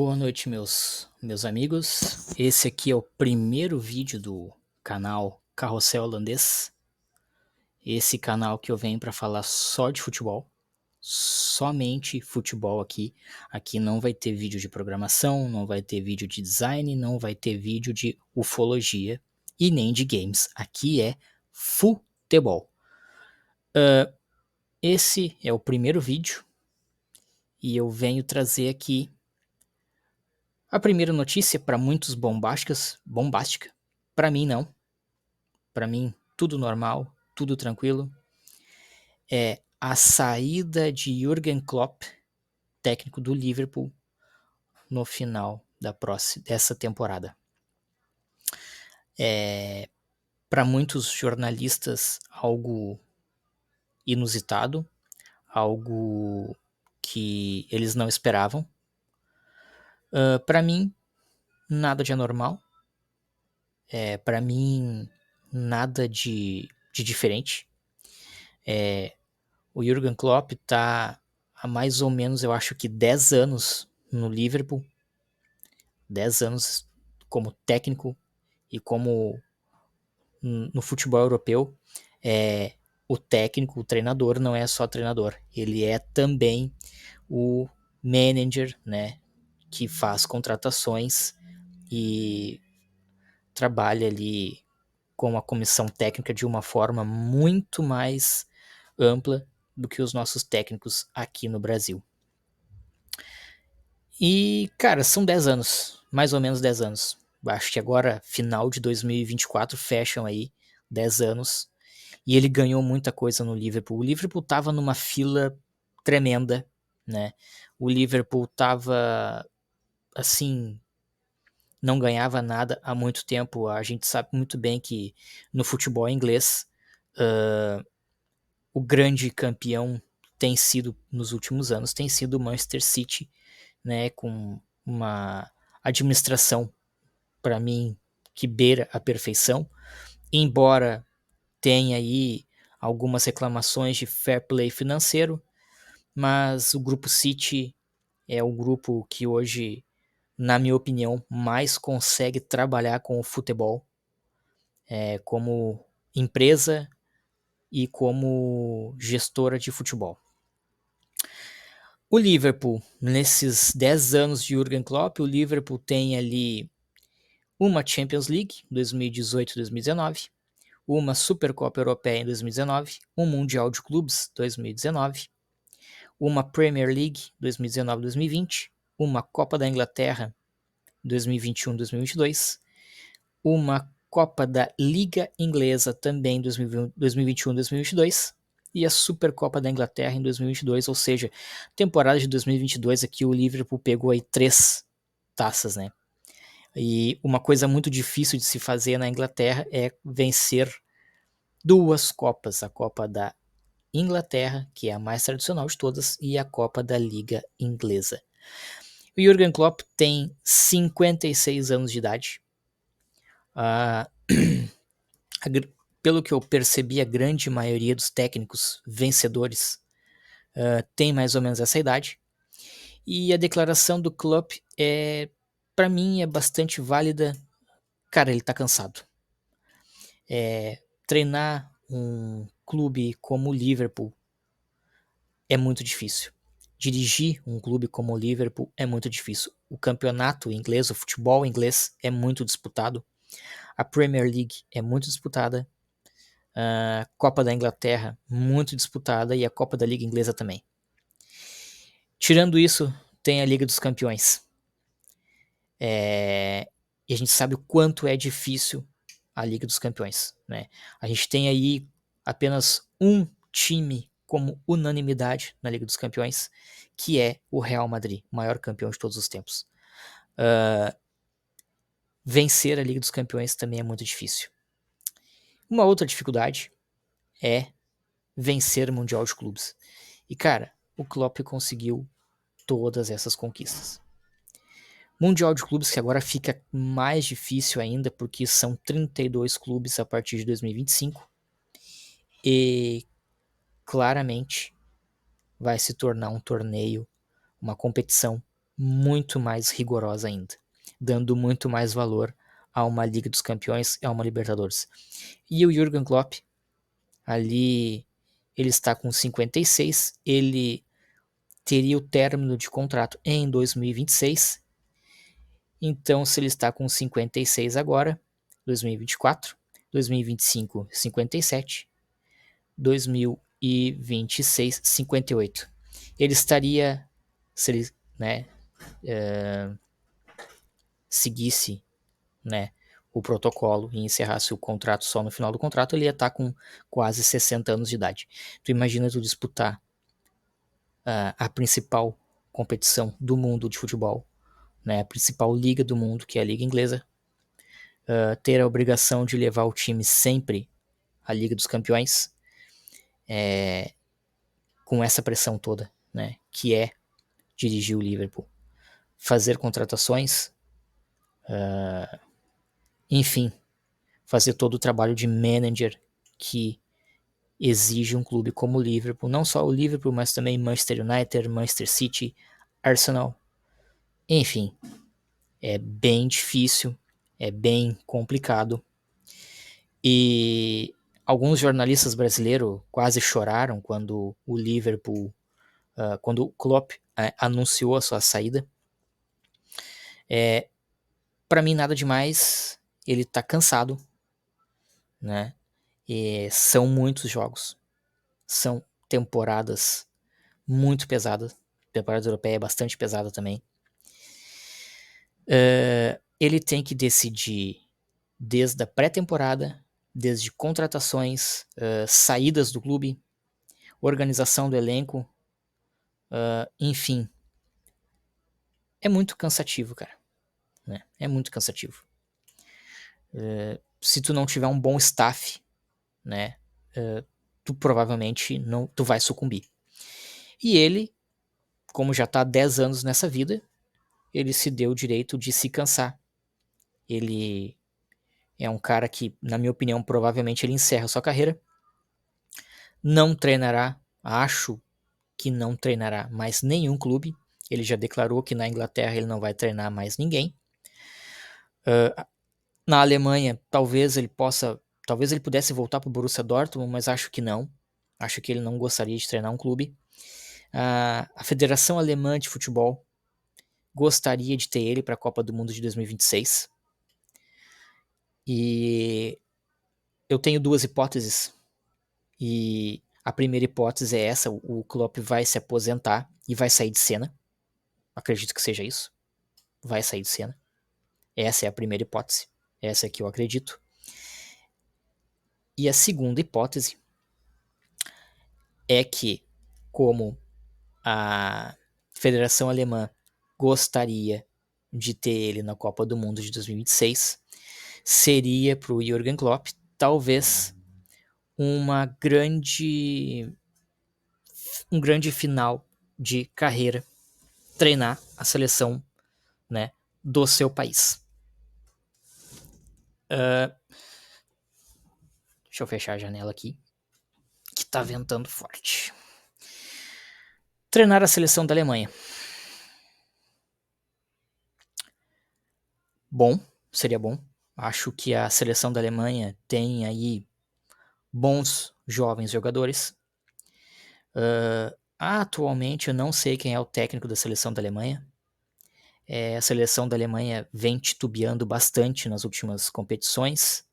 Boa noite, meus amigos. Esse aqui é o primeiro vídeo do canal Carrossel Holandês. Esse canal que eu venho para falar só de futebol, somente futebol aqui. Aqui não vai ter vídeo de programação, não vai ter vídeo de design, não vai ter vídeo de ufologia e nem de games. Aqui é futebol. Esse é o primeiro vídeo e eu venho trazer aqui a primeira notícia, para muitos bombástica. Para mim não. Para mim tudo normal, tudo tranquilo. É a saída de Jürgen Klopp, técnico do Liverpool, no final dessa temporada. Para muitos jornalistas, algo inusitado, algo que eles não esperavam. Para mim, nada de anormal. Para mim, nada de diferente. O Jürgen Klopp está há mais ou menos, eu acho que 10 anos no Liverpool. 10 anos como técnico e como no futebol europeu. O técnico, o treinador, não é só treinador. Ele é também o manager, né, que faz contratações e trabalha ali com a comissão técnica de uma forma muito mais ampla do que os nossos técnicos aqui no Brasil. E, cara, são 10 anos, mais ou menos 10 anos. Acho que agora, final de 2024, fecham aí 10 anos. E ele ganhou muita coisa no Liverpool. O Liverpool tava numa fila tremenda, né? O Liverpool tava, assim, não ganhava nada há muito tempo. A gente sabe muito bem que no futebol inglês, o grande campeão tem sido, nos últimos anos, tem sido o Manchester City, né, com uma administração, para mim, que beira a perfeição, embora tenha aí algumas reclamações de fair play financeiro, mas o grupo City é o grupo que hoje, na minha opinião, mais consegue trabalhar com o futebol como empresa e como gestora de futebol. O Liverpool, nesses 10 anos de Jürgen Klopp, o Liverpool tem ali uma Champions League, 2018-2019, uma Supercopa Europeia em 2019, um Mundial de Clubes, 2019, uma Premier League, 2019-2020, uma Copa da Inglaterra, 2021-2022, uma Copa da Liga Inglesa também, 2021-2022, e a Supercopa da Inglaterra em 2022, ou seja, temporada de 2022 aqui o Liverpool pegou aí 3 taças, né? E uma coisa muito difícil de se fazer na Inglaterra é vencer 2 Copas, a Copa da Inglaterra, que é a mais tradicional de todas, e a Copa da Liga Inglesa. O Jürgen Klopp tem 56 anos de idade. Pelo que eu percebi, a grande maioria dos técnicos vencedores tem mais ou menos essa idade. E a declaração do Klopp para mim, é bastante válida. Cara, ele tá cansado. Treinar um clube como o Liverpool é muito difícil. Dirigir um clube como o Liverpool é muito difícil. O campeonato inglês, o futebol inglês é muito disputado. A Premier League é muito disputada. A Copa da Inglaterra, muito disputada. E a Copa da Liga Inglesa também. Tirando isso, tem a Liga dos Campeões. E a gente sabe o quanto é difícil a Liga dos Campeões, né? A gente tem aí apenas um time como unanimidade na Liga dos Campeões, que é o Real Madrid, o maior campeão de todos os tempos. Vencer a Liga dos Campeões também é muito difícil. Uma outra dificuldade é vencer o Mundial de Clubes. E, cara, o Klopp conseguiu todas essas conquistas. Mundial de Clubes que agora fica mais difícil ainda, porque são 32 clubes a partir de 2025. E claramente vai se tornar um torneio, uma competição muito mais rigorosa ainda, dando muito mais valor a uma Liga dos Campeões e a uma Libertadores. E o Jürgen Klopp, ali, ele está com 56, ele teria o término de contrato em 2026, então se ele está com 56 agora, 2024, 2025, 57, 2026, 58. Ele estaria, se ele, né, seguisse, né, o protocolo e encerrasse o contrato só no final do contrato, ele ia estar com quase 60 anos de idade. Tu imagina tu disputar a principal competição do mundo de futebol, né, a principal liga do mundo, que é a Liga Inglesa, ter a obrigação de levar o time sempre à Liga dos Campeões, com essa pressão toda, né, que é dirigir o Liverpool, fazer contratações, enfim, fazer todo o trabalho de manager que exige um clube como o Liverpool, não só o Liverpool, mas também Manchester United, Manchester City, Arsenal, enfim, é bem difícil, é bem complicado, e alguns jornalistas brasileiros quase choraram quando o Liverpool, quando o Klopp anunciou a sua saída. Para mim nada demais, ele tá cansado, né? E são muitos jogos, são temporadas muito pesadas, a temporada europeia é bastante pesada também. Ele tem que decidir desde a pré-temporada, desde contratações, saídas do clube, organização do elenco, enfim. É muito cansativo, cara. Né? É muito cansativo. Se tu não tiver um bom staff, né, tu provavelmente não, tu vai sucumbir. E ele, como já tá há 10 anos nessa vida, ele se deu o direito de se cansar. Ele é um cara que, na minha opinião, provavelmente ele encerra sua carreira. Não treinará, acho que não treinará mais nenhum clube. Ele já declarou que na Inglaterra ele não vai treinar mais ninguém. Na Alemanha, talvez ele pudesse voltar para o Borussia Dortmund, mas acho que não. Acho que ele não gostaria de treinar um clube. A Federação Alemã de Futebol gostaria de ter ele para a Copa do Mundo de 2026. E eu tenho duas hipóteses. E a primeira hipótese é essa: o Klopp vai se aposentar e vai sair de cena. Acredito que seja isso. Vai sair de cena. Essa é a primeira hipótese. Essa é que eu acredito. E a segunda hipótese é que, como a Federação Alemã gostaria de ter ele na Copa do Mundo de 2026, seria para o Jürgen Klopp talvez um grande final de carreira, treinar a seleção, né, do seu país. Deixa eu fechar a janela aqui, que tá ventando forte. Treinar a seleção da Alemanha. Bom, seria bom. Acho que a seleção da Alemanha tem aí bons jovens jogadores. Atualmente eu não sei quem é o técnico da seleção da Alemanha. A seleção da Alemanha vem titubeando bastante nas últimas competições.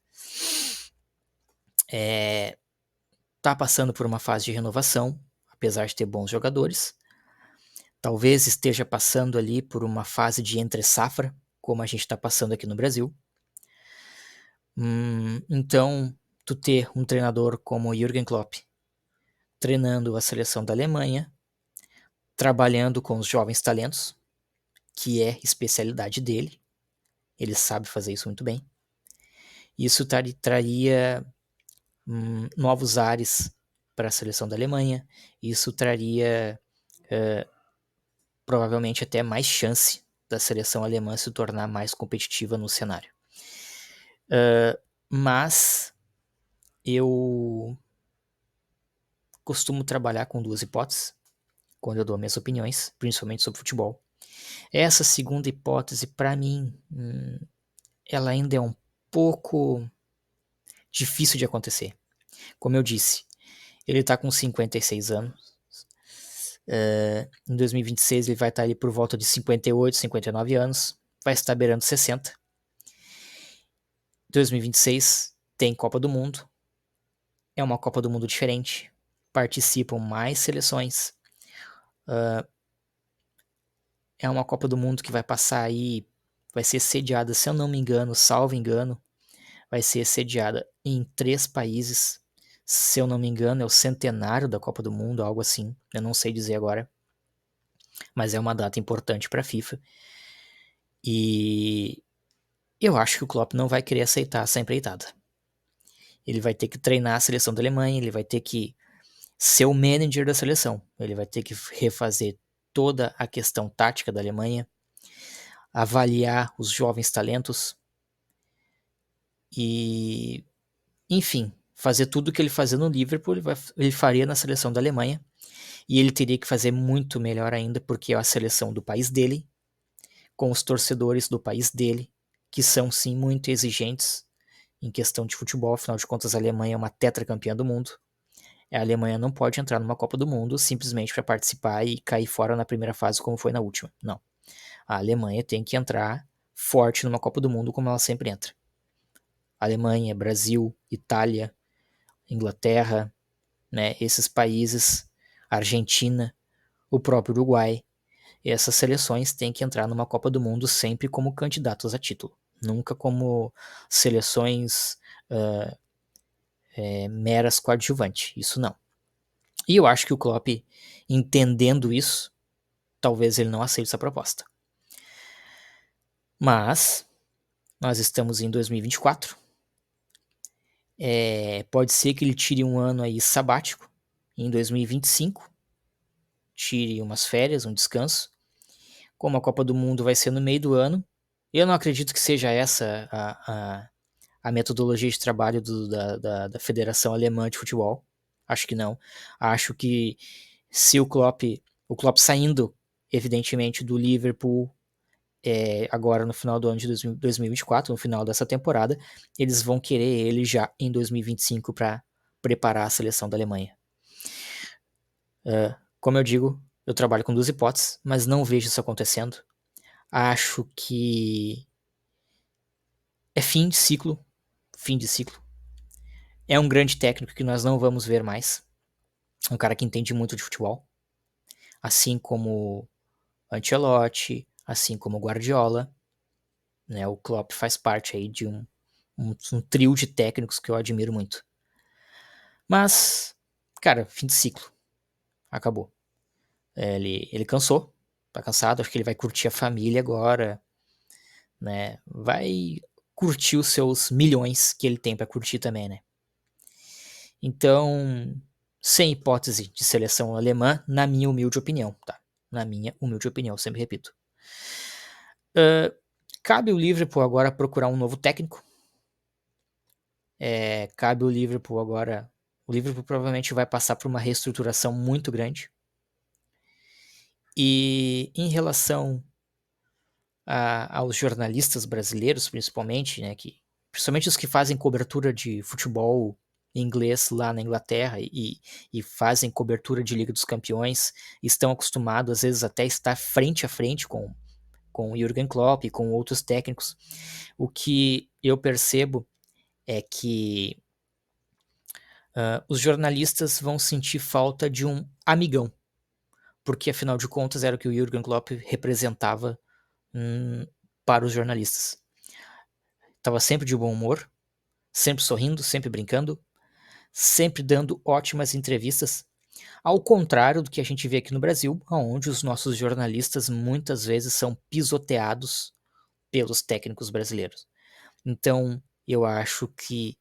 Tá passando por uma fase de renovação, apesar de ter bons jogadores. Talvez esteja passando ali por uma fase de entre-safra, como a gente está passando aqui no Brasil. Então, tu ter um treinador como o Jürgen Klopp treinando a seleção da Alemanha, trabalhando com os jovens talentos, que é especialidade dele, ele sabe fazer isso muito bem. Isso traria novos ares para a seleção da Alemanha, isso traria provavelmente até mais chance da seleção alemã se tornar mais competitiva no cenário. Mas eu costumo trabalhar com duas hipóteses quando eu dou minhas opiniões, principalmente sobre futebol. Essa segunda hipótese, para mim, ela ainda é um pouco difícil de acontecer. Como eu disse, ele tá com 56 anos. Em 2026 ele vai estar ali por volta de 58, 59 anos. Vai estar beirando 60. 2026 tem Copa do Mundo. É uma Copa do Mundo diferente. Participam mais seleções. É uma Copa do Mundo que vai passar aí, vai ser sediada, se eu não me engano, salvo engano, vai ser sediada em 3 países. Se eu não me engano, é o centenário da Copa do Mundo, algo assim. Eu não sei dizer agora. Mas é uma data importante para a FIFA. E eu acho que o Klopp não vai querer aceitar essa empreitada. Ele vai ter que treinar a seleção da Alemanha, ele vai ter que ser o manager da seleção. Ele vai ter que refazer toda a questão tática da Alemanha, avaliar os jovens talentos e, enfim, fazer tudo o que ele fazia no Liverpool, ele faria na seleção da Alemanha. E ele teria que fazer muito melhor ainda, porque é a seleção do país dele, com os torcedores do país dele, que são sim muito exigentes em questão de futebol. Afinal de contas, a Alemanha é uma tetracampeã do mundo. A Alemanha não pode entrar numa Copa do Mundo simplesmente para participar e cair fora na primeira fase como foi na última. Não. A Alemanha tem que entrar forte numa Copa do Mundo como ela sempre entra. Alemanha, Brasil, Itália, Inglaterra, né, esses países, Argentina, o próprio Uruguai, essas seleções têm que entrar numa Copa do Mundo sempre como candidatos a título, nunca como seleções meras coadjuvantes, isso não. E eu acho que o Klopp, entendendo isso, talvez ele não aceite essa proposta. Mas nós estamos em 2024. Pode ser que ele tire um ano aí sabático em 2025, tire umas férias, um descanso. Como a Copa do Mundo vai ser no meio do ano, eu não acredito que seja essa a metodologia de trabalho da Federação Alemã de Futebol. Acho que não. Acho que se o Klopp saindo, evidentemente, do Liverpool agora no final do ano de 2024, no final dessa temporada, eles vão querer ele já em 2025 para preparar a seleção da Alemanha. Como eu digo, eu trabalho com 2 hipóteses, mas não vejo isso acontecendo. Acho que é fim de ciclo. É um grande técnico que nós não vamos ver mais. Um cara que entende muito de futebol. Assim como Ancelotti, assim como Guardiola. Né? O Klopp faz parte aí de um trio de técnicos que eu admiro muito. Mas, cara, fim de ciclo. Acabou. Ele cansou. Tá cansado. Acho que ele vai curtir a família agora. Né? Vai curtir os seus milhões que ele tem pra curtir também, né? Então, sem hipótese de seleção alemã, na minha humilde opinião, tá? Na minha humilde opinião, sempre repito. Cabe o Liverpool agora procurar um novo técnico. Cabe o Liverpool agora. O Liverpool provavelmente vai passar por uma reestruturação muito grande. E em relação aos jornalistas brasileiros, principalmente, né, principalmente os que fazem cobertura de futebol inglês lá na Inglaterra e fazem cobertura de Liga dos Campeões, estão acostumados às vezes até estar frente a frente com o Jürgen Klopp e com outros técnicos. O que eu percebo é que os jornalistas vão sentir falta de um amigão, porque afinal de contas era o que o Jürgen Klopp representava para os jornalistas. Estava sempre de bom humor, sempre sorrindo, sempre brincando, sempre dando ótimas entrevistas, ao contrário do que a gente vê aqui no Brasil, onde os nossos jornalistas muitas vezes são pisoteados pelos técnicos brasileiros. Então, eu acho que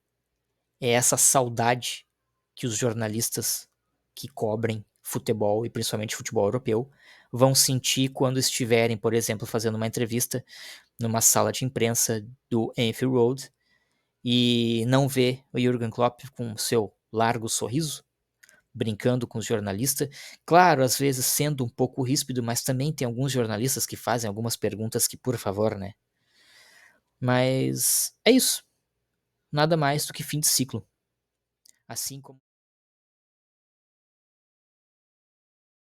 é essa saudade que os jornalistas que cobrem futebol, e principalmente futebol europeu, vão sentir quando estiverem, por exemplo, fazendo uma entrevista numa sala de imprensa do Anfield Road e não ver o Jürgen Klopp com seu largo sorriso, brincando com os jornalistas. Claro, às vezes sendo um pouco ríspido, mas também tem alguns jornalistas que fazem algumas perguntas que, por favor, né? Mas é isso. Nada mais do que fim de ciclo. Assim como